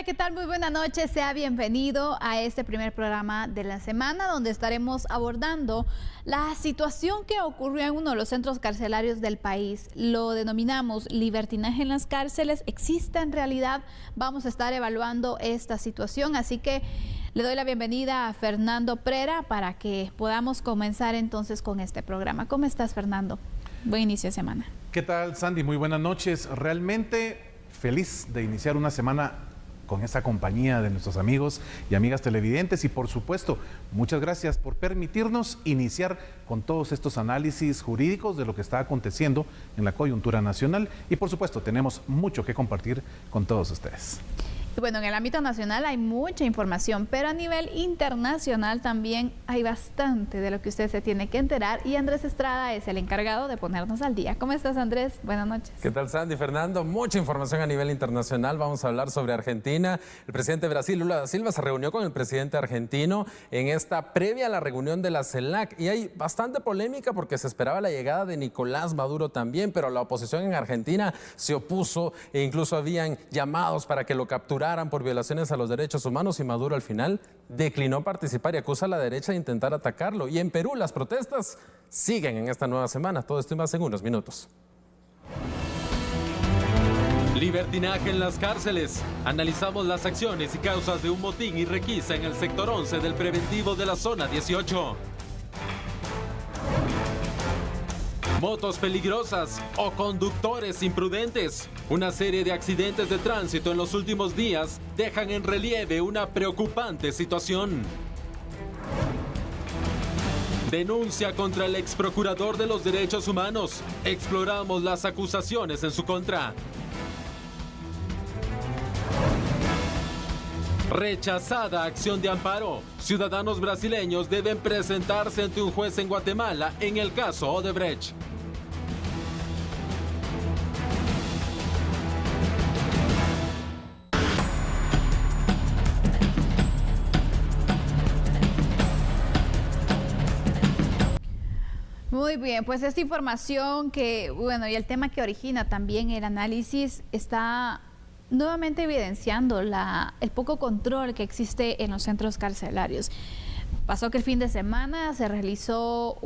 Hola, ¿qué tal? Muy buena noche. Sea bienvenido a este primer programa de la semana donde estaremos abordando la situación que ocurrió en uno de los centros carcelarios del país. Lo denominamos libertinaje en las cárceles. ¿Existe en realidad? Vamos a estar evaluando esta situación, así que le doy la bienvenida a Fernando Prera para que podamos comenzar entonces con este programa. ¿Cómo estás, Fernando? Buen inicio de semana. ¿Qué tal, Sandy? Muy buenas noches. Realmente feliz de iniciar una semana con esta compañía de nuestros amigos y amigas televidentes y por supuesto, muchas gracias por permitirnos iniciar con todos estos análisis jurídicos de lo que está aconteciendo en la coyuntura nacional y por supuesto tenemos mucho que compartir con todos ustedes. Y bueno, en el ámbito nacional hay mucha información, pero a nivel internacional también hay bastante de lo que usted se tiene que enterar y Andrés Estrada es el encargado de ponernos al día. ¿Cómo estás, Andrés? Buenas noches. ¿Qué tal, Sandy? Fernando, mucha información a nivel internacional. Vamos a hablar sobre Argentina. El presidente de Brasil, Lula da Silva, se reunió con el presidente argentino en esta previa a la reunión de la CELAC y hay bastante polémica porque se esperaba la llegada de Nicolás Maduro también, pero la oposición en Argentina se opuso e incluso habían llamados para que lo capturaran por violaciones a los derechos humanos y Maduro al final declinó participar y acusa a la derecha de intentar atacarlo. Y en Perú las protestas siguen en esta nueva semana. Todo esto y más en unos minutos. Libertinaje en las cárceles. Analizamos las acciones y causas de un motín y requisa en el sector 11 del preventivo de la zona 18. Motos peligrosas o conductores imprudentes. Una serie de accidentes de tránsito en los últimos días dejan en relieve una preocupante situación. Denuncia contra el ex procurador de los derechos humanos. Exploramos las acusaciones en su contra. Rechazada acción de amparo. Ciudadanos brasileños deben presentarse ante un juez en Guatemala en el caso Odebrecht. Muy bien, pues esta información que, bueno, y el tema que origina también el análisis está nuevamente evidenciando el poco control que existe en los centros carcelarios. Pasó que el fin de semana se realizó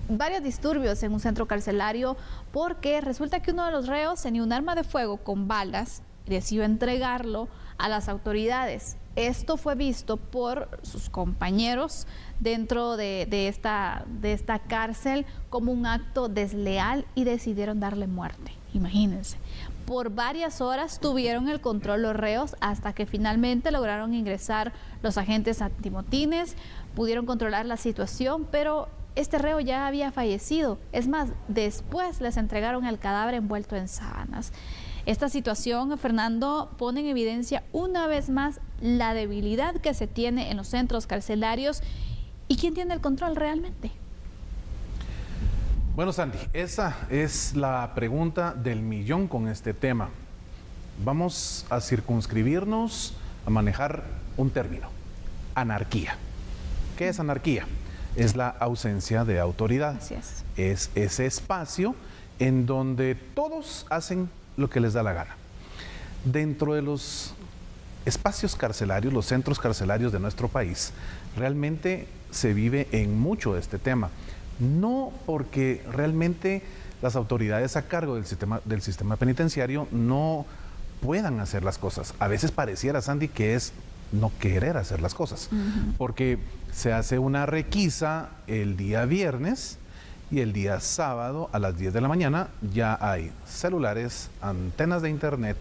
varios disturbios en un centro carcelario porque resulta que uno de los reos tenía un arma de fuego con balas y decidió entregarlo a las autoridades. Esto fue visto por sus compañeros dentro de esta cárcel como un acto desleal y decidieron darle muerte. Imagínense. Por varias horas tuvieron el control los reos hasta que finalmente lograron ingresar los agentes antimotines, pudieron controlar la situación, pero este reo ya había fallecido. Es más, después les entregaron el cadáver envuelto en sábanas. Esta situación, Fernando, pone en evidencia una vez más la debilidad que se tiene en los centros carcelarios y quién tiene el control realmente. Bueno, Sandy, esa es la pregunta del millón con este tema. Vamos a circunscribirnos a manejar un término: anarquía. ¿Qué es anarquía? Es la ausencia de autoridad. Así es. Es ese espacio en donde todos hacen lo que les da la gana. Dentro de los espacios carcelarios, los centros carcelarios de nuestro país, realmente se vive en mucho este tema. No porque realmente las autoridades a cargo del sistema penitenciario no puedan hacer las cosas. A veces pareciera, Sandy, que es no querer hacer las cosas. Porque se hace una requisa el día viernes y el día sábado a las 10 de la mañana ya hay celulares, antenas de internet,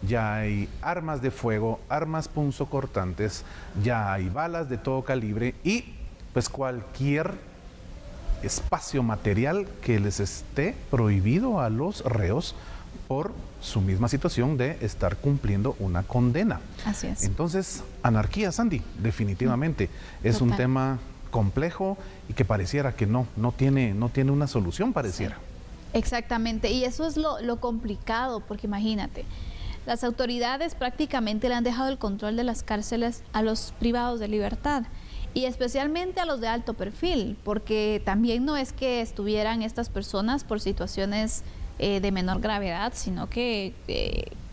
ya hay armas de fuego, armas punzocortantes, ya hay balas de todo calibre y pues cualquier espacio material que les esté prohibido a los reos por su misma situación de estar cumpliendo una condena. Así es. Entonces, anarquía, Sandy, definitivamente es un tema complejo y que pareciera que no tiene una solución, pareciera. Sí, exactamente, y eso es lo complicado, porque imagínate, las autoridades prácticamente le han dejado el control de las cárceles a los privados de libertad y especialmente a los de alto perfil, porque también no es que estuvieran estas personas por situaciones de menor gravedad, sino que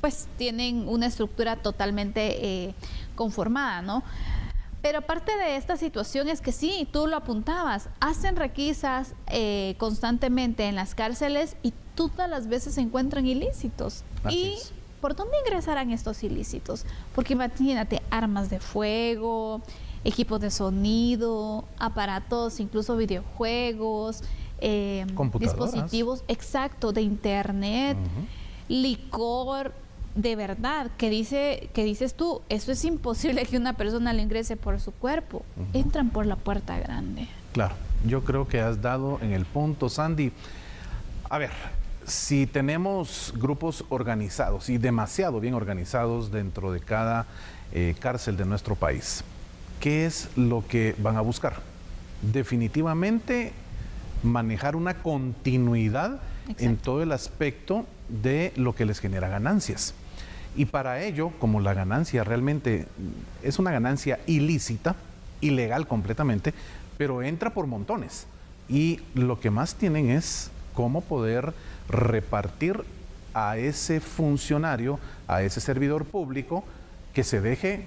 pues tienen una estructura totalmente conformada, ¿no? Pero parte de esta situación es que sí, tú lo apuntabas, hacen requisas constantemente en las cárceles y todas las veces se encuentran ilícitos. Así es. ¿Por dónde ingresarán estos ilícitos? Porque imagínate, armas de fuego, equipos de sonido, aparatos, incluso videojuegos, dispositivos, exacto, de internet, licor. De verdad, que dices tú, eso es imposible que una persona lo ingrese por su cuerpo. Entran por la puerta grande. Claro, yo creo que has dado en el punto, Sandy. A ver, si tenemos grupos organizados y demasiado bien organizados dentro de cada cárcel de nuestro país, ¿qué es lo que van a buscar? Definitivamente manejar una continuidad en todo el aspecto de lo que les genera ganancias. Y para ello, como la ganancia realmente es una ganancia ilícita, ilegal completamente, pero entra por montones. Y lo que más tienen es cómo poder repartir a ese funcionario, a ese servidor público, que se deje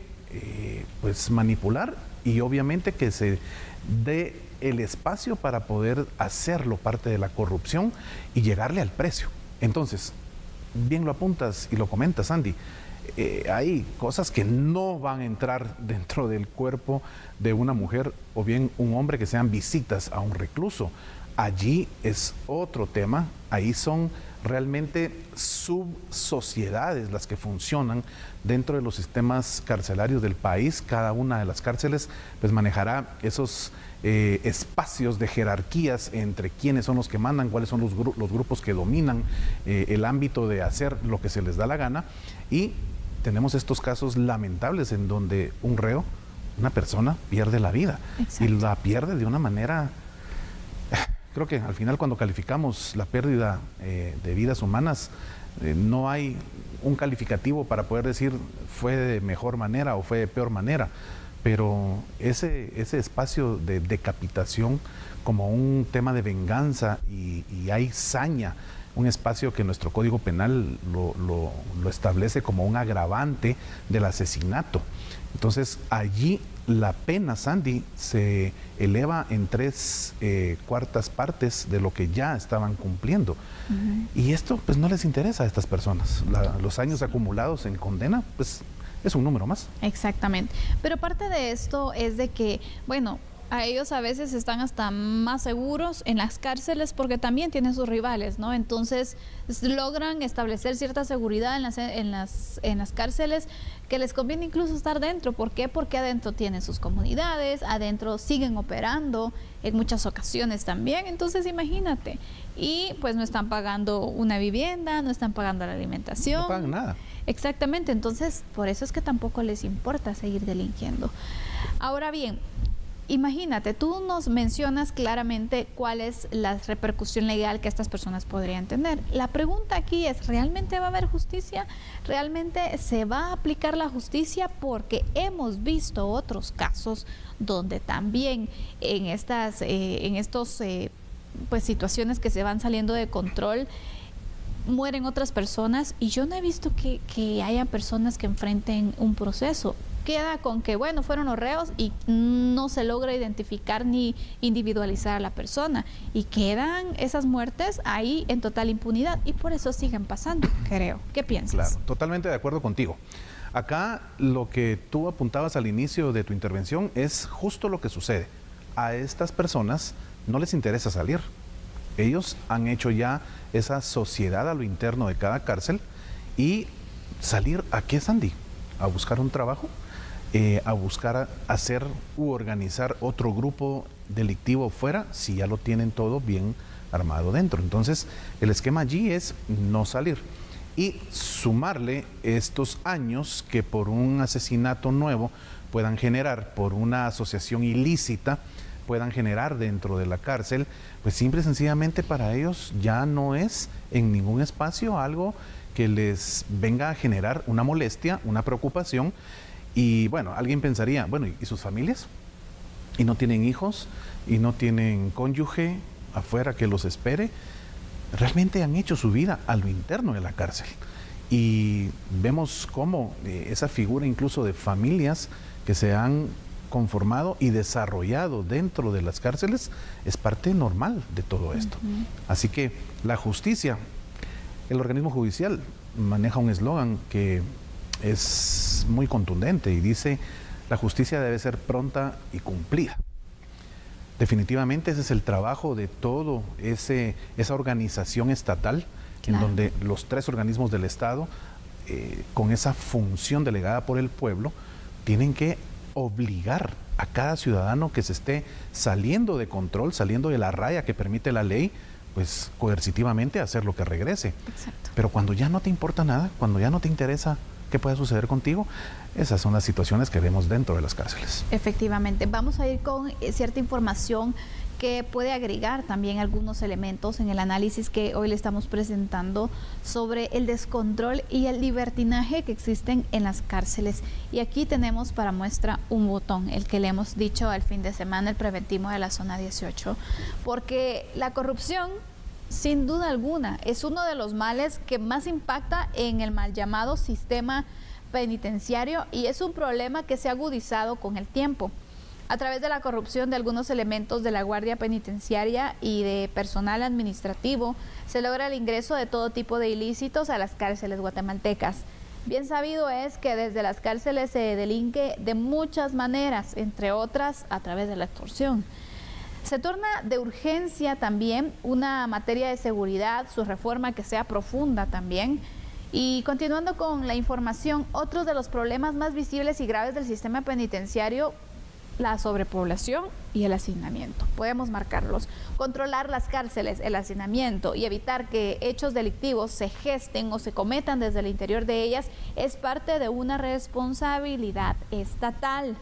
pues manipular y obviamente que se dé el espacio para poder hacerlo parte de la corrupción y llegarle al precio. Entonces, bien lo apuntas y lo comentas, Andy, hay cosas que no van a entrar dentro del cuerpo de una mujer o bien un hombre que sean visitas a un recluso. Allí es otro tema, ahí son realmente subsociedades las que funcionan dentro de los sistemas carcelarios del país. Cada una de las cárceles pues manejará esos espacios de jerarquías entre quiénes son los que mandan, cuáles son los grupos que dominan el ámbito de hacer lo que se les da la gana. Y tenemos estos casos lamentables en donde un reo, una persona, pierde la vida. Exacto. Y la pierde de una manera... Creo que al final cuando calificamos la pérdida de vidas humanas, no hay un calificativo para poder decir fue de mejor manera o fue de peor manera, pero ese espacio de decapitación como un tema de venganza y hay saña, un espacio que nuestro Código Penal lo establece como un agravante del asesinato. Entonces allí la pena, Sandy, se eleva en 3/4 partes de lo que ya estaban cumpliendo. Y esto pues no les interesa a estas personas. Los años acumulados en condena, pues es un número más. Exactamente. Pero parte de esto es de que, bueno, a ellos a veces están hasta más seguros en las cárceles porque también tienen sus rivales, ¿no? Entonces logran establecer cierta seguridad en las cárceles que les conviene incluso estar dentro. ¿Por qué? Porque adentro tienen sus comunidades, adentro siguen operando en muchas ocasiones también. Entonces imagínate, y pues no están pagando una vivienda, no están pagando la alimentación. No pagan nada. Exactamente, entonces por eso es que tampoco les importa seguir delinquiendo. Ahora bien, imagínate, tú nos mencionas claramente cuál es la repercusión legal que estas personas podrían tener. La pregunta aquí es, ¿realmente va a haber justicia? ¿Realmente se va a aplicar la justicia? Porque hemos visto otros casos donde también en estos pues situaciones que se van saliendo de control, mueren otras personas y yo no he visto que haya personas que enfrenten un proceso. Queda con que, bueno, fueron los reos y no se logra identificar ni individualizar a la persona. Y quedan esas muertes ahí en total impunidad y por eso siguen pasando, creo. ¿Qué piensas? Claro, totalmente de acuerdo contigo. Acá lo que tú apuntabas al inicio de tu intervención es justo lo que sucede. A estas personas no les interesa salir. Ellos han hecho ya esa sociedad a lo interno de cada cárcel y salir, ¿a qué, Sandy? ¿A buscar un trabajo? A buscar hacer u organizar otro grupo delictivo fuera, si ya lo tienen todo bien armado dentro. Entonces, el esquema allí es no salir y sumarle estos años que por un asesinato nuevo puedan generar, por una asociación ilícita, puedan generar dentro de la cárcel, pues simple y sencillamente para ellos ya no es en ningún espacio algo que les venga a generar una molestia, una preocupación. Y bueno, alguien pensaría, bueno, ¿y sus familias? ¿Y no tienen hijos? ¿Y no tienen cónyuge afuera que los espere? Realmente han hecho su vida a lo interno de la cárcel. y vemos cómo esa figura incluso de familias que se han conformado y desarrollado dentro de las cárceles es parte normal de todo esto. Así que la justicia, el organismo judicial maneja un eslogan que es muy contundente y dice: la justicia debe ser pronta y cumplida. Definitivamente ese es el trabajo de todo esa organización estatal, en donde los 3 organismos del Estado, con esa función delegada por el pueblo, tienen que obligar a cada ciudadano que se esté saliendo de control, saliendo de la raya que permite la ley, pues coercitivamente a hacer lo que regrese. Exacto. Pero cuando ya no te importa nada, cuando ya no te interesa qué pueda suceder contigo, esas son las situaciones que vemos dentro de las cárceles. Efectivamente. Vamos a ir con cierta información que puede agregar también algunos elementos en el análisis que hoy le estamos presentando sobre el descontrol y el libertinaje que existen en las cárceles. Y aquí tenemos para muestra un botón, el que le hemos dicho al fin de semana, el preventivo de la zona 18, porque la corrupción, sin duda alguna, es uno de los males que más impacta en el mal llamado sistema penitenciario y es un problema que se ha agudizado con el tiempo. A través de la corrupción de algunos elementos de la Guardia Penitenciaria y de personal administrativo, se logra el ingreso de todo tipo de ilícitos a las cárceles guatemaltecas. Bien sabido es que desde las cárceles se delinque de muchas maneras, entre otras a través de la extorsión. Se torna de urgencia también una materia de seguridad, su reforma que sea profunda también. Y continuando con la información, otros de los problemas más visibles y graves del sistema penitenciario, la sobrepoblación y el hacinamiento. Podemos marcarlos. Controlar las cárceles, el hacinamiento y evitar que hechos delictivos se gesten o se cometan desde el interior de ellas es parte de una responsabilidad estatal.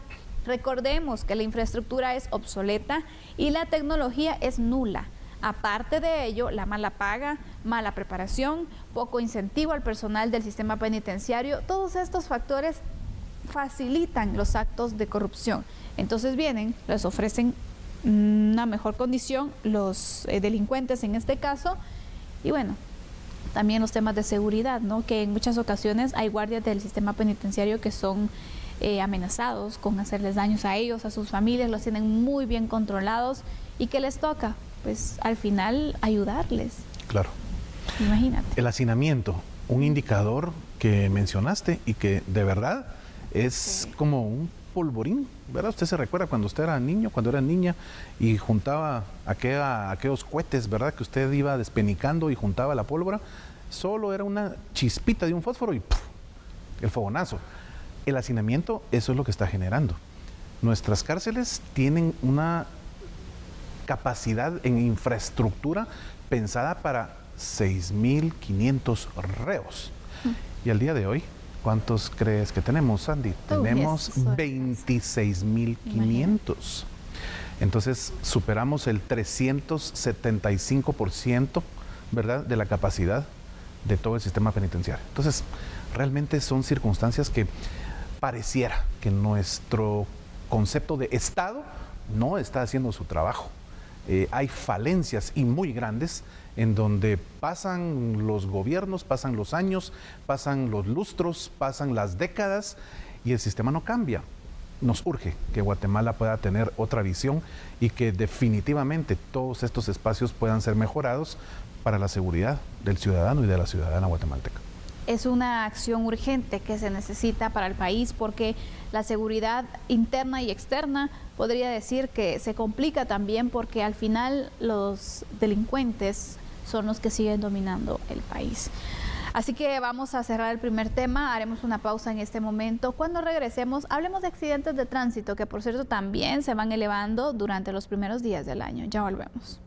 Recordemos que la infraestructura es obsoleta y la tecnología es nula. Aparte de ello, la mala paga, mala preparación, poco incentivo al personal del sistema penitenciario, todos estos factores facilitan los actos de corrupción. Entonces vienen, les ofrecen una mejor condición los delincuentes en este caso, y bueno, también los temas de seguridad, ¿no? Que en muchas ocasiones hay guardias del sistema penitenciario que son amenazados con hacerles daños a ellos, a sus familias, los tienen muy bien controlados y que les toca, pues al final ayudarles. Claro. Imagínate. El hacinamiento, un indicador que mencionaste y que de verdad es como un polvorín, ¿verdad? Usted se recuerda cuando usted era niño, cuando era niña y juntaba aquellos cohetes, ¿verdad? Que usted iba despenicando y juntaba la pólvora, solo era una chispita de un fósforo y ¡puf!, el fogonazo. El hacinamiento, eso es lo que está generando. Nuestras cárceles tienen una capacidad en infraestructura pensada para 6.500 reos. Y al día de hoy, ¿cuántos crees que tenemos, Sandy? Tenemos 26.500. Entonces, superamos el 375%, ¿verdad?, de la capacidad de todo el sistema penitenciario. Entonces, realmente son circunstancias que pareciera que nuestro concepto de Estado no está haciendo su trabajo. Hay falencias y muy grandes en donde pasan los gobiernos, pasan los años, pasan los lustros, pasan las décadas y el sistema no cambia. Nos urge que Guatemala pueda tener otra visión y que definitivamente todos estos espacios puedan ser mejorados para la seguridad del ciudadano y de la ciudadana guatemalteca. Es una acción urgente que se necesita para el país porque la seguridad interna y externa podría decir que se complica también porque al final los delincuentes son los que siguen dominando el país. Así que vamos a cerrar el primer tema, haremos una pausa en este momento. Cuando regresemos, hablemos de accidentes de tránsito, que por cierto también se van elevando durante los primeros días del año. Ya volvemos.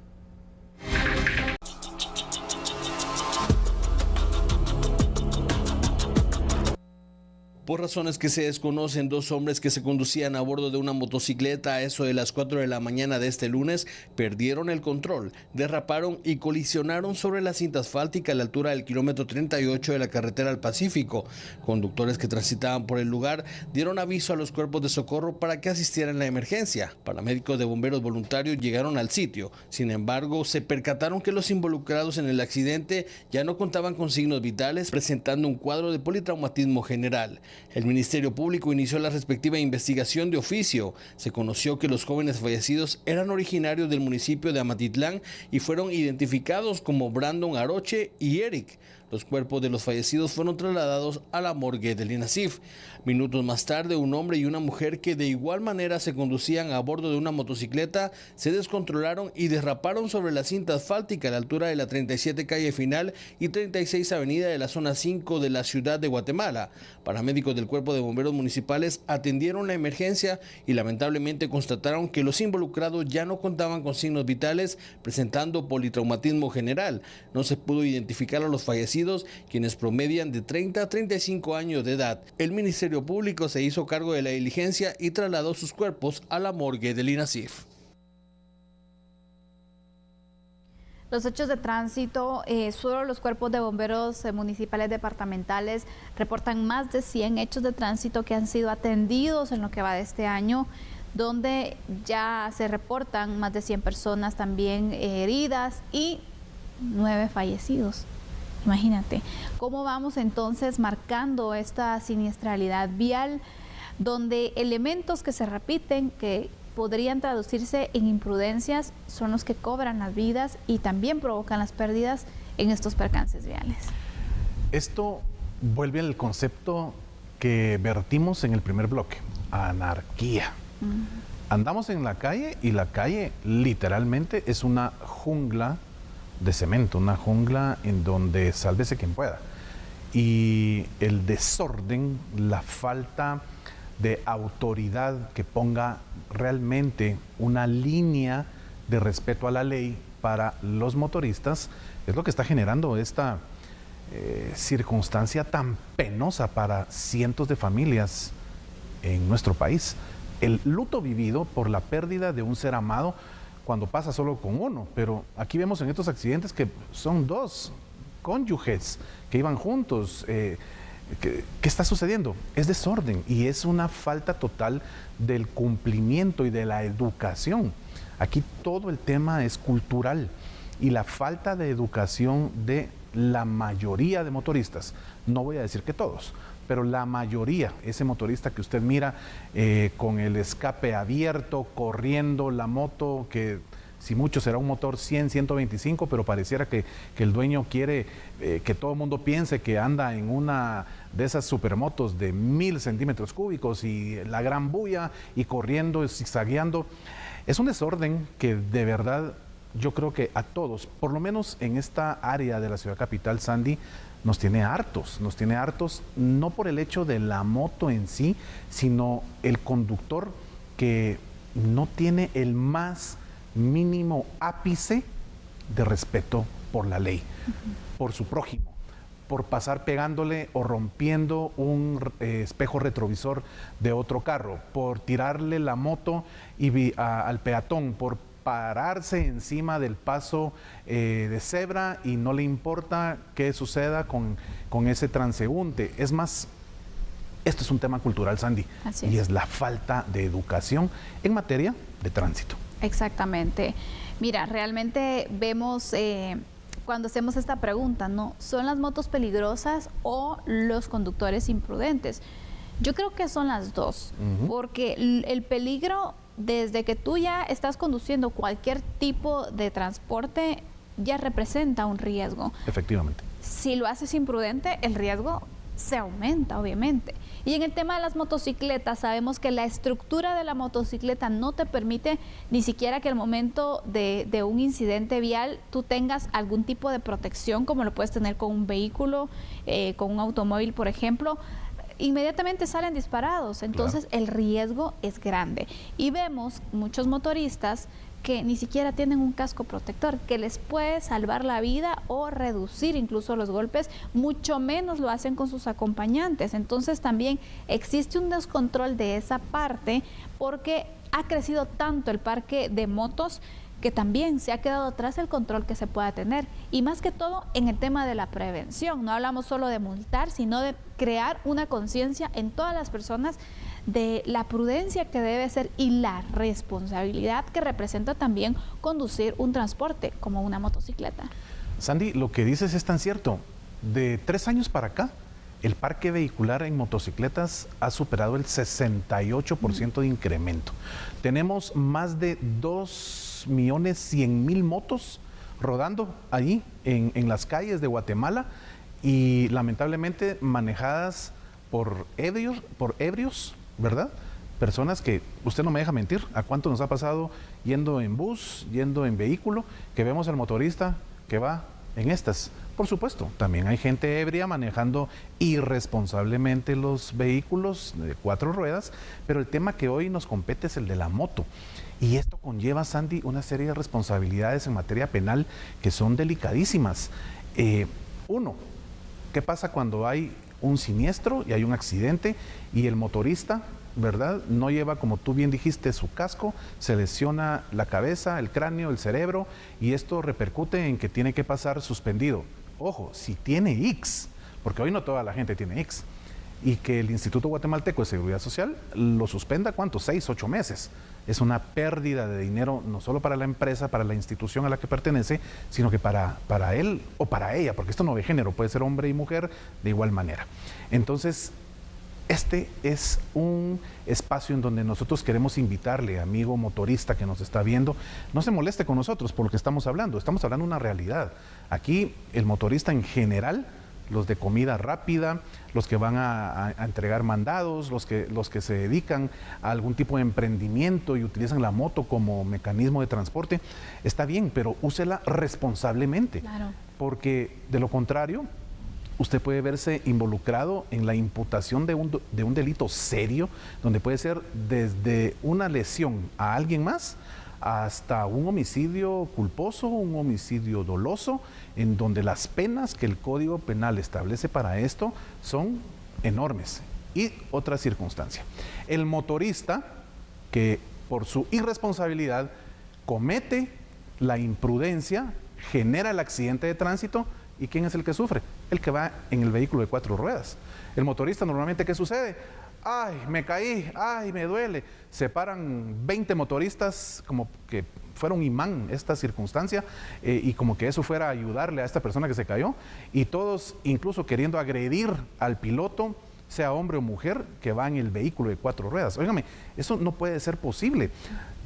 Por razones que se desconocen, 2 hombres que se conducían a bordo de una motocicleta a eso de las 4 de la mañana de este lunes perdieron el control, derraparon y colisionaron sobre la cinta asfáltica a la altura del kilómetro 38 de la carretera al Pacífico. Conductores que transitaban por el lugar dieron aviso a los cuerpos de socorro para que asistieran a la emergencia. Paramédicos de bomberos voluntarios llegaron al sitio. Sin embargo, se percataron que los involucrados en el accidente ya no contaban con signos vitales, presentando un cuadro de politraumatismo general. El Ministerio Público inició la respectiva investigación de oficio. Se conoció que los jóvenes fallecidos eran originarios del municipio de Amatitlán y fueron identificados como Brandon Aroche y Eric. Los cuerpos de los fallecidos fueron trasladados a la morgue del INASIF. Minutos más tarde, un hombre y una mujer que de igual manera se conducían a bordo de una motocicleta se descontrolaron y derraparon sobre la cinta asfáltica a la altura de la 37 calle Final y 36 avenida de la zona 5 de la ciudad de Guatemala. Paramédicos del Cuerpo de Bomberos Municipales atendieron la emergencia y lamentablemente constataron que los involucrados ya no contaban con signos vitales, presentando politraumatismo general. No se pudo identificar a los fallecidos, quienes promedian de 30 a 35 años de edad. El Ministerio Público se hizo cargo de la diligencia y trasladó sus cuerpos a la morgue del INASIF. Los hechos de tránsito, solo los cuerpos de bomberos municipales departamentales reportan más de 100 hechos de tránsito que han sido atendidos en lo que va de este año, donde ya se reportan más de 100 personas también heridas y 9 fallecidos. Imagínate, ¿cómo vamos entonces marcando esta siniestralidad vial, donde elementos que se repiten, que podrían traducirse en imprudencias, son los que cobran las vidas y también provocan las pérdidas en estos percances viales? Esto vuelve al concepto que vertimos en el primer bloque, anarquía. Andamos en la calle y la calle literalmente es una jungla de cemento, una jungla en donde sálvese quien pueda. Y el desorden, la falta de autoridad que ponga realmente una línea de respeto a la ley para los motoristas es lo que está generando esta circunstancia tan penosa para cientos de familias en nuestro país. El luto vivido por la pérdida de un ser amado cuando pasa solo con uno, pero aquí vemos en estos accidentes que son 2 cónyuges que iban juntos. ¿Qué está sucediendo? Es desorden y es una falta total del cumplimiento y de la educación. Aquí todo el tema es cultural y la falta de educación de la mayoría de motoristas. No voy a decir que todos, pero la mayoría, ese motorista que usted mira con el escape abierto, corriendo la moto, que si mucho será un motor 100, 125, pero pareciera que el dueño quiere que todo el mundo piense que anda en una de esas supermotos de 1000 centímetros cúbicos y la gran bulla y corriendo, zigzagueando. Es un desorden que de verdad yo creo que a todos, por lo menos en esta área de la ciudad capital, Sandy, nos tiene hartos no por el hecho de la moto en sí, sino el conductor que no tiene el más mínimo ápice de respeto por la ley, por su prójimo, por pasar pegándole o rompiendo un espejo retrovisor de otro carro, por tirarle la moto al peatón, por pararse encima del paso de cebra y no le importa qué suceda con ese transeúnte. Es más, esto es un tema cultural, Sandy, y es la falta de educación en materia de tránsito. Exactamente. Mira, realmente vemos cuando hacemos esta pregunta, ¿no? ¿Son las motos peligrosas o los conductores imprudentes? Yo creo que son las dos, porque el peligro, desde que tú ya estás conduciendo cualquier tipo de transporte, ya representa un riesgo. Efectivamente. Si lo haces imprudente, el riesgo se aumenta, obviamente. Y en el tema de las motocicletas, sabemos que la estructura de la motocicleta no te permite ni siquiera que al momento de un incidente vial tú tengas algún tipo de protección, como lo puedes tener con un vehículo, con un automóvil, por ejemplo. inmediatamente salen disparados, entonces el riesgo es grande. Y vemos muchos motoristas que ni siquiera tienen un casco protector, que les puede salvar la vida o reducir incluso los golpes, mucho menos lo hacen con sus acompañantes. Entonces también existe un descontrol de esa parte porque ha crecido tanto el parque de motos que también se ha quedado atrás el control que se pueda tener. Y más que todo en el tema de la prevención. No hablamos solo de multar, sino de crear una conciencia en todas las personas de la prudencia que debe ser y la responsabilidad que representa también conducir un transporte como una motocicleta. Sandy, lo que dices es tan cierto. De 3 años para acá, el parque vehicular en motocicletas ha superado el 68% de incremento. Tenemos más de 2.100.000 motos rodando allí en las calles de Guatemala y lamentablemente manejadas por ebrios, ¿verdad? Personas que, usted no me deja mentir, ¿a cuánto nos ha pasado yendo en bus, yendo en vehículo, que vemos al motorista que va en estas? Por supuesto, también hay gente ebria manejando irresponsablemente los vehículos de 4 ruedas, pero el tema que hoy nos compete es el de la moto. Y esto conlleva, Sandy, una serie de responsabilidades en materia penal que son delicadísimas. Uno, ¿qué pasa cuando hay un siniestro y hay un accidente y el motorista, ¿verdad?, no lleva, como tú bien dijiste, su casco, se lesiona la cabeza, el cráneo, el cerebro, y esto repercute en que tiene que pasar suspendido? Ojo, si tiene IX, porque hoy no toda la gente tiene IX, y que el Instituto Guatemalteco de Seguridad Social lo suspenda, ¿cuánto? 6, 8 meses. Es una pérdida de dinero, no solo para la empresa, para la institución a la que pertenece, sino que para él o para ella, porque esto no ve género, puede ser hombre y mujer de igual manera. Entonces, este es un espacio en donde nosotros queremos invitarle, amigo motorista que nos está viendo, no se moleste con nosotros por lo que estamos hablando de una realidad. Aquí el motorista en general, los de comida rápida, los que van a entregar mandados, los que se dedican a algún tipo de emprendimiento y utilizan la moto como mecanismo de transporte, está bien, pero úsela responsablemente. Claro. Porque de lo contrario, usted puede verse involucrado en la imputación de un delito serio, donde puede ser desde una lesión a alguien más hasta un homicidio culposo, un homicidio doloso, en donde las penas que el Código Penal establece para esto son enormes. Y otra circunstancia, el motorista que por su irresponsabilidad comete la imprudencia, genera el accidente de tránsito. ¿Y quién es el que sufre? El que va en el vehículo de 4 ruedas. El motorista normalmente, ¿qué sucede? ¡Ay, me caí! ¡Ay, me duele! Se paran 20 motoristas como que fuera un imán esta circunstancia y como que eso fuera a ayudarle a esta persona que se cayó, y todos incluso queriendo agredir al piloto, sea hombre o mujer, que va en el vehículo de 4 ruedas. Óigame, eso no puede ser posible.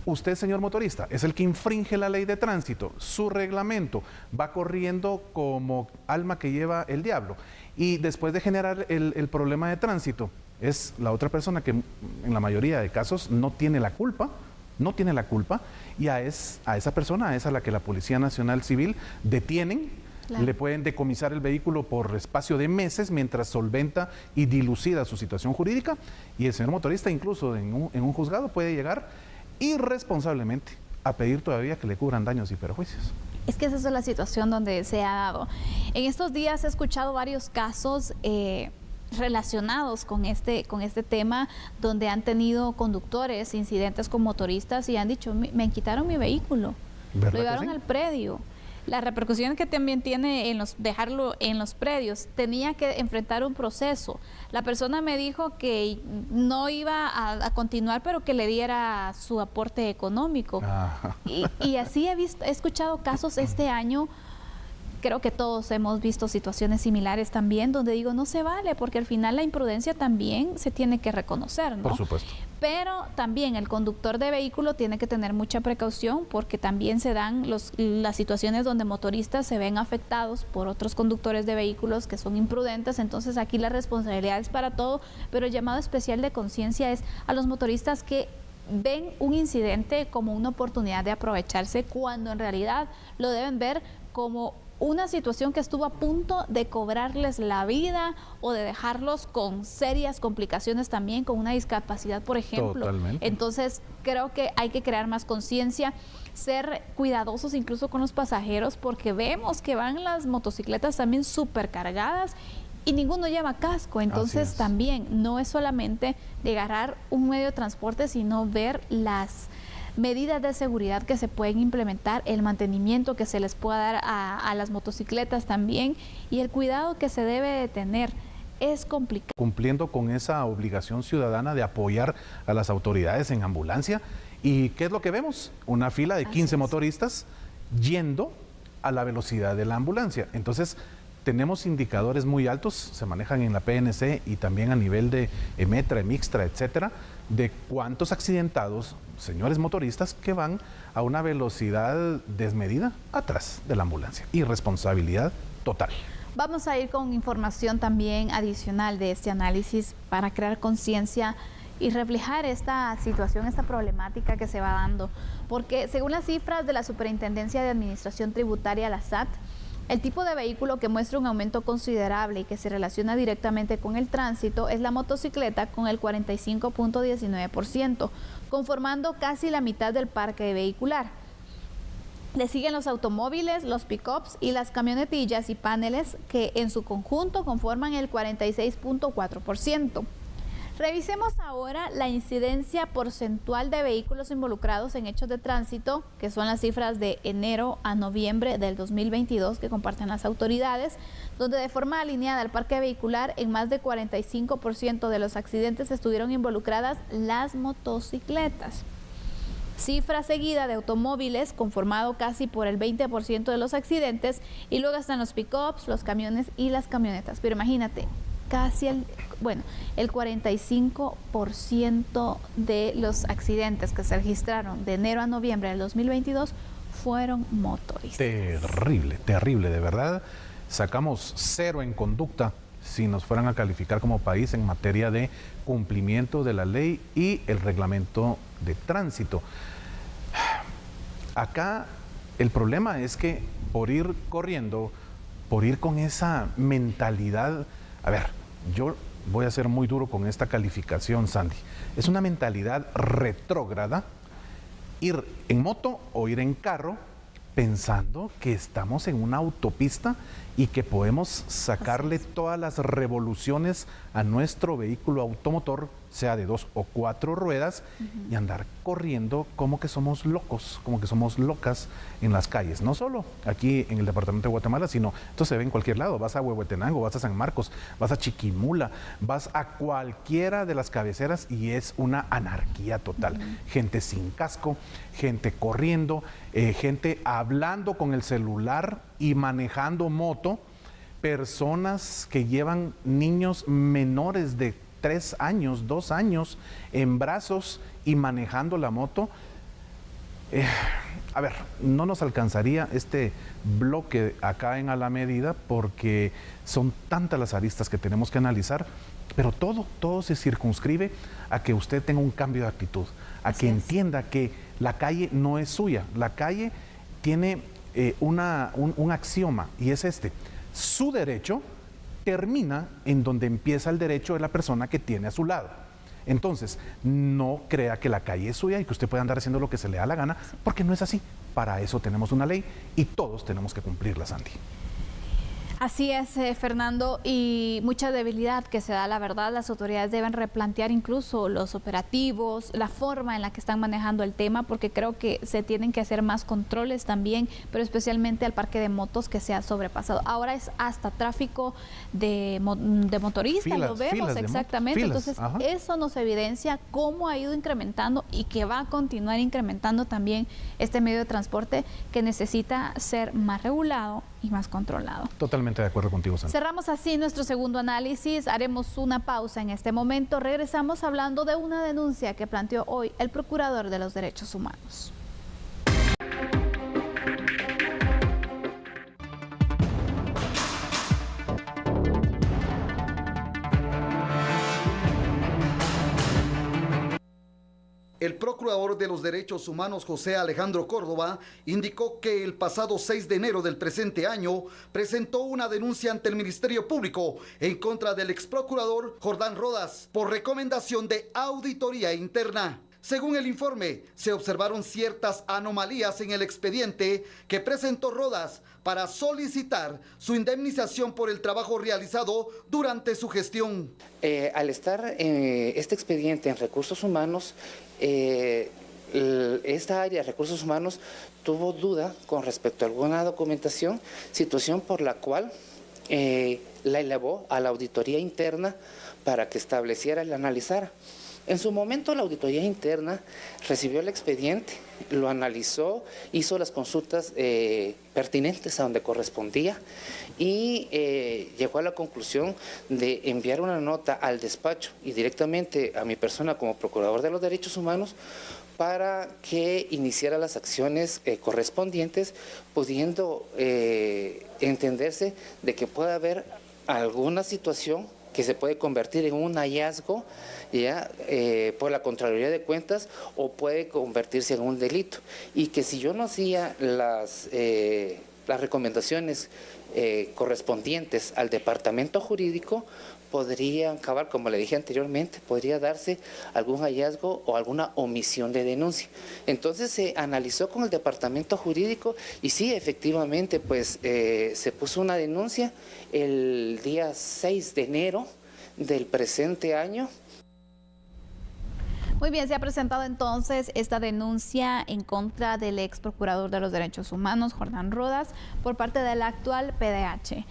Usted, señor motorista, es el que infringe la ley de tránsito, su reglamento, va corriendo como alma que lleva el diablo, y después de generar el problema de tránsito, es la otra persona que en la mayoría de casos no tiene la culpa, y a esa persona es a la que la Policía Nacional Civil detienen. Claro. Le pueden decomisar el vehículo por espacio de meses mientras solventa y dilucida su situación jurídica, y el señor motorista incluso en un juzgado puede llegar irresponsablemente a pedir todavía que le cubran daños y perjuicios. Es que esa es la situación donde se ha dado. En estos días he escuchado varios casos relacionados con este tema, donde han tenido conductores incidentes con motoristas y han dicho, me quitaron mi vehículo, lo llevaron al predio. La repercusión que también tiene dejarlo en los predios, tenía que enfrentar un proceso. La persona me dijo que no iba a continuar, pero que le diera su aporte económico. Y así he escuchado casos este año. Creo que todos hemos visto situaciones similares también, donde digo, no se vale, porque al final la imprudencia también se tiene que reconocer, ¿no? Por supuesto. Pero también el conductor de vehículo tiene que tener mucha precaución, porque también se dan las situaciones donde motoristas se ven afectados por otros conductores de vehículos que son imprudentes. Entonces aquí la responsabilidad es para todo, pero el llamado especial de conciencia es a los motoristas que ven un incidente como una oportunidad de aprovecharse, cuando en realidad lo deben ver como una situación que estuvo a punto de cobrarles la vida o de dejarlos con serias complicaciones también, con una discapacidad, por ejemplo. Totalmente. Entonces, creo que hay que crear más conciencia, ser cuidadosos incluso con los pasajeros, porque vemos que van las motocicletas también súper cargadas y ninguno lleva casco. Entonces, también no es solamente de agarrar un medio de transporte, sino ver las medidas de seguridad que se pueden implementar, el mantenimiento que se les pueda dar a las motocicletas también y el cuidado que se debe de tener. Es complicado. Cumpliendo con esa obligación ciudadana de apoyar a las autoridades en ambulancia. ¿Y qué es lo que vemos? Una fila de 15 motoristas yendo a la velocidad de la ambulancia. Entonces, tenemos indicadores muy altos, se manejan en la PNC y también a nivel de EMETRA, EMIXTRA, etcétera, de cuántos accidentados, señores motoristas, que van a una velocidad desmedida atrás de la ambulancia. Irresponsabilidad total. Vamos a ir con información también adicional de este análisis para crear conciencia y reflejar esta situación, esta problemática que se va dando. Porque según las cifras de la Superintendencia de Administración Tributaria, la SAT, el tipo de vehículo que muestra un aumento considerable y que se relaciona directamente con el tránsito es la motocicleta, con el 45.19%, conformando casi la mitad del parque vehicular. Le siguen los automóviles, los pick-ups y las camionetillas y paneles, que en su conjunto conforman el 46.4%. Revisemos ahora la incidencia porcentual de vehículos involucrados en hechos de tránsito, que son las cifras de enero a noviembre del 2022 que comparten las autoridades, donde de forma alineada al parque vehicular, en más de 45% de los accidentes estuvieron involucradas las motocicletas. Cifra seguida de automóviles, conformado casi por el 20% de los accidentes, y luego están los pick-ups, los camiones y las camionetas. Pero imagínate, casi el 45% de los accidentes que se registraron de enero a noviembre del 2022 fueron motoristas. Terrible, terrible, de verdad. Sacamos 0 en conducta si nos fueran a calificar como país en materia de cumplimiento de la ley y el reglamento de tránsito. Acá el problema es que por ir corriendo, por ir con esa mentalidad, a ver, yo voy a ser muy duro con esta calificación, Sandy. Es una mentalidad retrógrada ir en moto o ir en carro pensando que estamos en una autopista y que podemos sacarle todas las revoluciones a nuestro vehículo automotor, sea de 2 o 4 ruedas, y andar corriendo como que somos locos, como que somos locas en las calles. No solo aquí en el departamento de Guatemala, sino esto se ve en cualquier lado. Vas a Huehuetenango, vas a San Marcos, vas a Chiquimula, vas a cualquiera de las cabeceras y es una anarquía total. Gente sin casco, gente corriendo, gente hablando con el celular y manejando moto, personas que llevan niños menores de 3 años, 2 años en brazos y manejando la moto. A ver, no nos alcanzaría este bloque acá en A la Medida porque son tantas las aristas que tenemos que analizar, pero todo se circunscribe a que usted tenga un cambio de actitud, a que entienda que la calle no es suya. La calle tiene un axioma y es este: su derecho termina en donde empieza el derecho de la persona que tiene a su lado. Entonces, no crea que la calle es suya y que usted puede andar haciendo lo que se le da la gana, porque no es así. Para eso tenemos una ley y todos tenemos que cumplirla, Sandy. Así es, Fernando, y mucha debilidad que se da, la verdad. Las autoridades deben replantear incluso los operativos, la forma en la que están manejando el tema, porque creo que se tienen que hacer más controles también, pero especialmente al parque de motos que se ha sobrepasado. Ahora es hasta tráfico de motoristas, lo vemos exactamente. Entonces, eso nos evidencia cómo ha ido incrementando y que va a continuar incrementando también este medio de transporte, que necesita ser más regulado y más controlado. Totalmente de acuerdo contigo, Sandra. Cerramos así nuestro segundo análisis. Haremos una pausa en este momento. Regresamos hablando de una denuncia que planteó hoy el Procurador de los Derechos Humanos. El procurador de los derechos humanos, José Alejandro Córdoba, indicó que el pasado 6 de enero del presente año presentó una denuncia ante el Ministerio Público en contra del exprocurador Jordán Rodas por recomendación de auditoría interna. Según el informe, se observaron ciertas anomalías en el expediente que presentó Rodas para solicitar su indemnización por el trabajo realizado durante su gestión. Al estar este expediente en recursos humanos, esta área de recursos humanos tuvo duda con respecto a alguna documentación, situación por la cual la elevó a la auditoría interna para que estableciera y la analizara. En su momento la auditoría interna recibió el expediente, lo analizó, hizo las consultas pertinentes a donde correspondía y llegó a la conclusión de enviar una nota al despacho y directamente a mi persona como procurador de los derechos humanos para que iniciara las acciones correspondientes, pudiendo entenderse de que pueda haber alguna situación que se puede convertir en un hallazgo ya por la Contraloría de Cuentas o puede convertirse en un delito, y que si yo no hacía las recomendaciones correspondientes al departamento jurídico, podría acabar, como le dije anteriormente, podría darse algún hallazgo o alguna omisión de denuncia. Entonces se analizó con el departamento jurídico y sí, efectivamente, pues se puso una denuncia el día 6 de enero del presente año. Muy bien, se ha presentado entonces esta denuncia en contra del ex procurador de los derechos humanos, Jordán Rodas, por parte del actual PDH.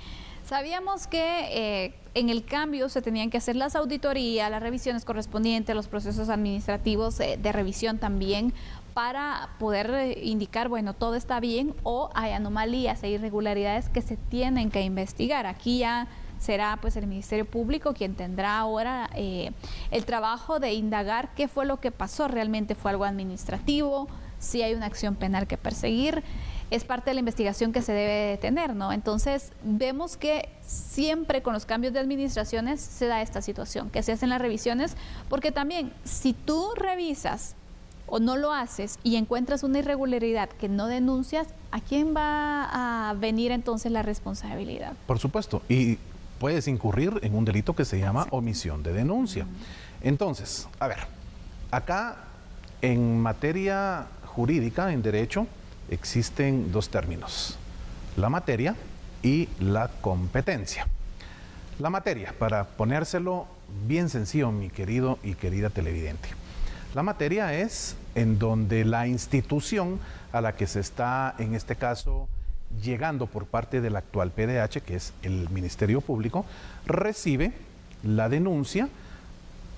Sabíamos que en el cambio se tenían que hacer las auditorías, las revisiones correspondientes, los procesos administrativos de revisión también, para poder indicar, bueno, todo está bien o hay anomalías e irregularidades que se tienen que investigar. Aquí ya será pues el Ministerio Público quien tendrá ahora el trabajo de indagar qué fue lo que pasó, realmente fue algo administrativo, si hay una acción penal que perseguir. Es parte de la investigación que se debe de tener, ¿no? Entonces, vemos que siempre con los cambios de administraciones se da esta situación, que se hacen las revisiones, porque también si tú revisas o no lo haces y encuentras una irregularidad que no denuncias, ¿a quién va a venir entonces la responsabilidad? Por supuesto, y puedes incurrir en un delito que se llama omisión de denuncia. Entonces, a ver, acá en materia jurídica, en derecho, existen dos términos, la materia y la competencia. La materia, para ponérselo bien sencillo, mi querido y querida televidente. La materia es en donde la institución a la que se está, en este caso, llegando por parte del actual PDH, que es el Ministerio Público, recibe la denuncia,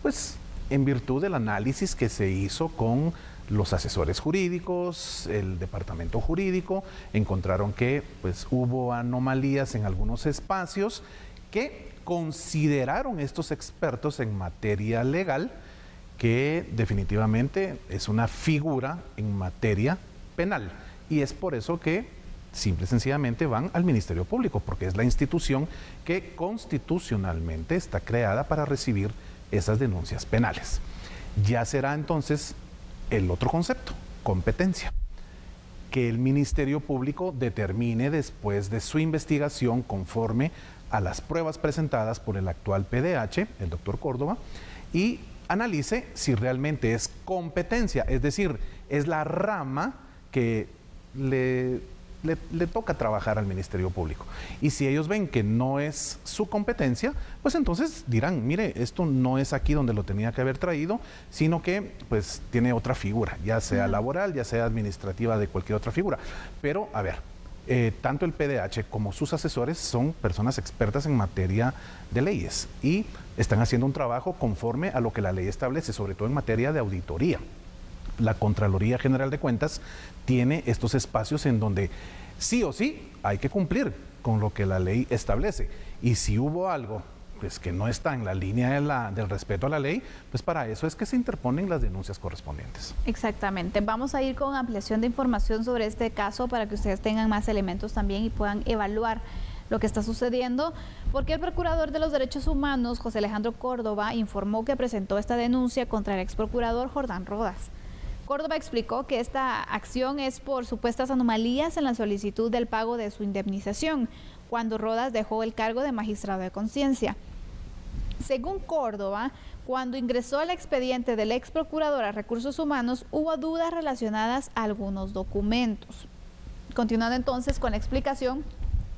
pues, en virtud del análisis que se hizo con los asesores jurídicos, el departamento jurídico, encontraron que pues, hubo anomalías en algunos espacios que consideraron estos expertos en materia legal que definitivamente es una figura en materia penal. Y es por eso que simple y sencillamente van al Ministerio Público, porque es la institución que constitucionalmente está creada para recibir esas denuncias penales. Ya será entonces el otro concepto, competencia, que el Ministerio Público determine después de su investigación conforme a las pruebas presentadas por el actual PDH, el doctor Córdoba, y analice si realmente es competencia, es decir, es la rama que le toca trabajar al Ministerio Público. Y si ellos ven que no es su competencia, pues entonces dirán, mire, esto no es aquí donde lo tenía que haber traído, sino que pues tiene otra figura, ya sea laboral, ya sea administrativa, de cualquier otra figura. Pero, a ver, tanto el PDH como sus asesores son personas expertas en materia de leyes y están haciendo un trabajo conforme a lo que la ley establece, sobre todo en materia de auditoría. La Contraloría General de Cuentas tiene estos espacios en donde sí o sí hay que cumplir con lo que la ley establece. Y si hubo algo pues, que no está en la línea del respeto a la ley, pues para eso es que se interponen las denuncias correspondientes. Exactamente. Vamos a ir con ampliación de información sobre este caso para que ustedes tengan más elementos también y puedan evaluar lo que está sucediendo, porque el Procurador de los Derechos Humanos, José Alejandro Córdoba, informó que presentó esta denuncia contra el ex procurador Jordán Rodas. Córdoba explicó que esta acción es por supuestas anomalías en la solicitud del pago de su indemnización, cuando Rodas dejó el cargo de magistrado de conciencia. Según Córdoba, cuando ingresó el expediente del ex procurador a Recursos Humanos, hubo dudas relacionadas a algunos documentos. Continuando entonces con la explicación,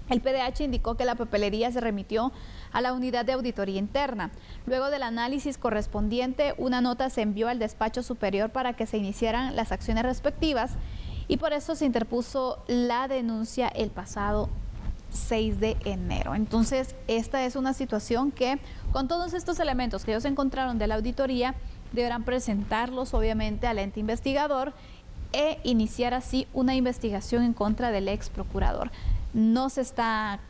el PDH indicó que la papelería se remitió a la unidad de auditoría interna. Luego del análisis correspondiente, una nota se envió al despacho superior para que se iniciaran las acciones respectivas y por eso se interpuso la denuncia el pasado 6 de enero. Entonces, esta es una situación que, con todos estos elementos que ellos encontraron de la auditoría, deberán presentarlos obviamente al ente investigador e iniciar así una investigación en contra del ex procurador. No se está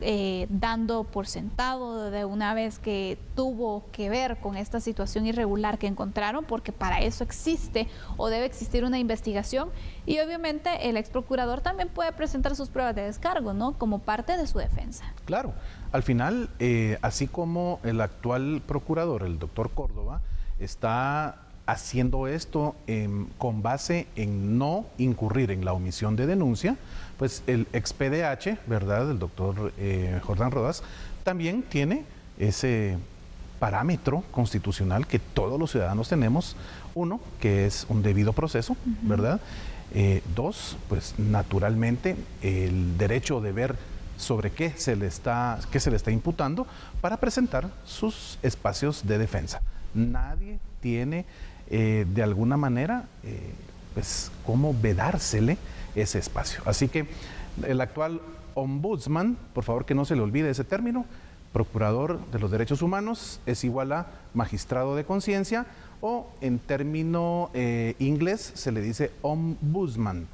dando por sentado de una vez que tuvo que ver con esta situación irregular que encontraron, porque para eso existe o debe existir una investigación y obviamente el ex procurador también puede presentar sus pruebas de descargo, ¿no? Como parte de su defensa. Claro, al final, así como el actual procurador, el doctor Córdoba, está haciendo esto con base en no incurrir en la omisión de denuncia, pues el ex PDH, ¿verdad?, el doctor Jordán Rodas, también tiene ese parámetro constitucional que todos los ciudadanos tenemos. Uno, que es un debido proceso, ¿verdad? Dos, pues naturalmente el derecho de ver sobre qué se le está imputando para presentar sus espacios de defensa. Nadie tiene de alguna manera pues cómo vedársele ese espacio. Así que el actual ombudsman, por favor que no se le olvide ese término, procurador de los derechos humanos es igual a magistrado de conciencia, o en término inglés se le dice ombudsman.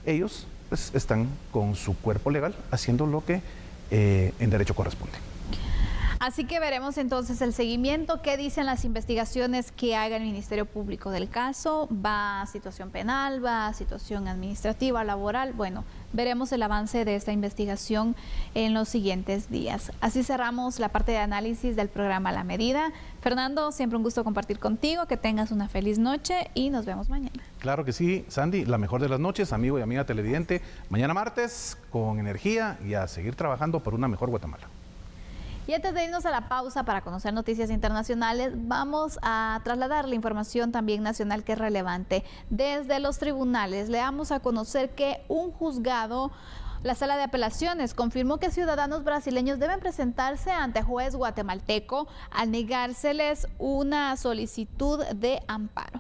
Ellos pues están con su cuerpo legal haciendo lo que en derecho corresponde. Así que veremos entonces el seguimiento, qué dicen las investigaciones que haga el Ministerio Público del caso. ¿Va a situación penal, va a situación administrativa, laboral? Bueno, veremos el avance de esta investigación en los siguientes días. Así cerramos la parte de análisis del programa La Medida. Fernando, siempre un gusto compartir contigo, que tengas una feliz noche y nos vemos mañana. Claro que sí, Sandy, la mejor de las noches, amigo y amiga televidente. Mañana martes, con energía y a seguir trabajando por una mejor Guatemala. Y antes de irnos a la pausa para conocer noticias internacionales, vamos a trasladar la información también nacional que es relevante. Desde los tribunales le damos a conocer que un juzgado, la Sala de Apelaciones, confirmó que ciudadanos brasileños deben presentarse ante juez guatemalteco al negárseles una solicitud de amparo.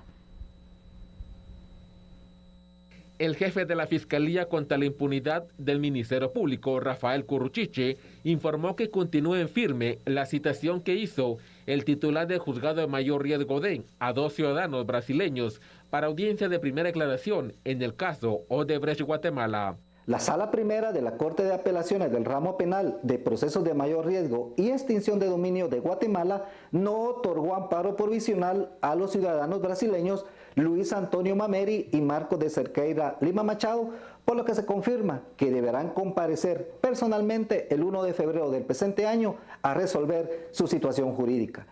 El jefe de la Fiscalía contra la Impunidad del Ministerio Público, Rafael Curruchiche, informó que continúa en firme la citación que hizo el titular del juzgado de mayor riesgo a 2 ciudadanos brasileños para audiencia de primera declaración en el caso Odebrecht Guatemala. La Sala Primera de la Corte de Apelaciones del Ramo Penal de Procesos de Mayor Riesgo y Extinción de Dominio de Guatemala no otorgó amparo provisional a los ciudadanos brasileños Luis Antonio Mameri y Marcos de Cerqueira Lima Machado, por lo que se confirma que deberán comparecer personalmente el 1 de febrero del presente año a resolver su situación jurídica.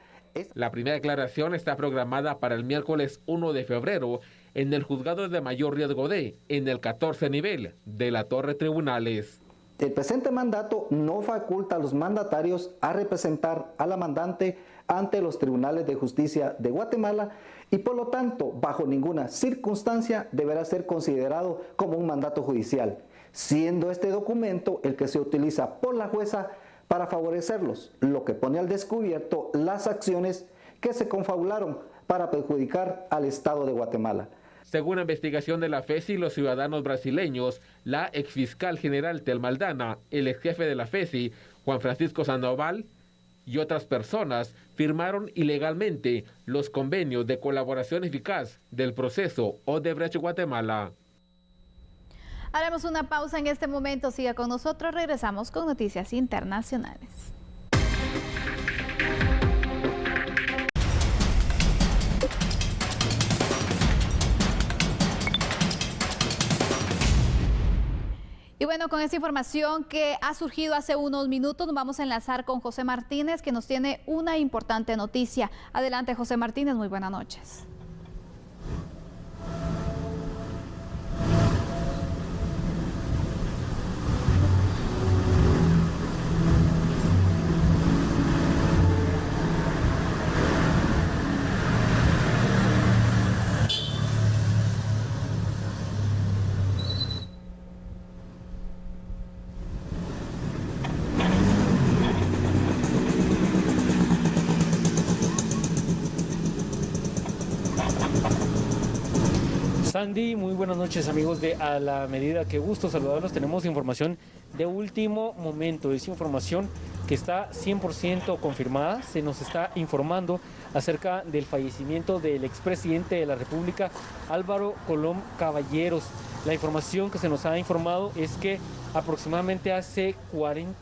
La primera declaración está programada para el miércoles 1 de febrero en el juzgado de mayor riesgo en el 14 nivel de la Torre Tribunales. El presente mandato no faculta a los mandatarios a representar a la mandante ante los tribunales de justicia de Guatemala y por lo tanto, bajo ninguna circunstancia deberá ser considerado como un mandato judicial, siendo este documento el que se utiliza por la jueza para favorecerlos, lo que pone al descubierto las acciones que se confabularon para perjudicar al Estado de Guatemala. Según la investigación de la FECI, los ciudadanos brasileños, la exfiscal general Telma Aldana, el exjefe de la FECI, Juan Francisco Sandoval, y otras personas firmaron ilegalmente los convenios de colaboración eficaz del proceso Odebrecht Guatemala. Haremos una pausa en este momento, siga con nosotros, regresamos con noticias internacionales. Y bueno, con esta información que ha surgido hace unos minutos, nos vamos a enlazar con José Martínez, que nos tiene una importante noticia. Adelante, José Martínez, muy buenas noches. Andy, muy buenas noches amigos de A la Medida, qué gusto saludarlos. Tenemos información de último momento, es información que está 100% confirmada. Se nos está informando acerca del fallecimiento del expresidente de la República, Álvaro Colom Caballeros. La información que se nos ha informado es que aproximadamente hace 40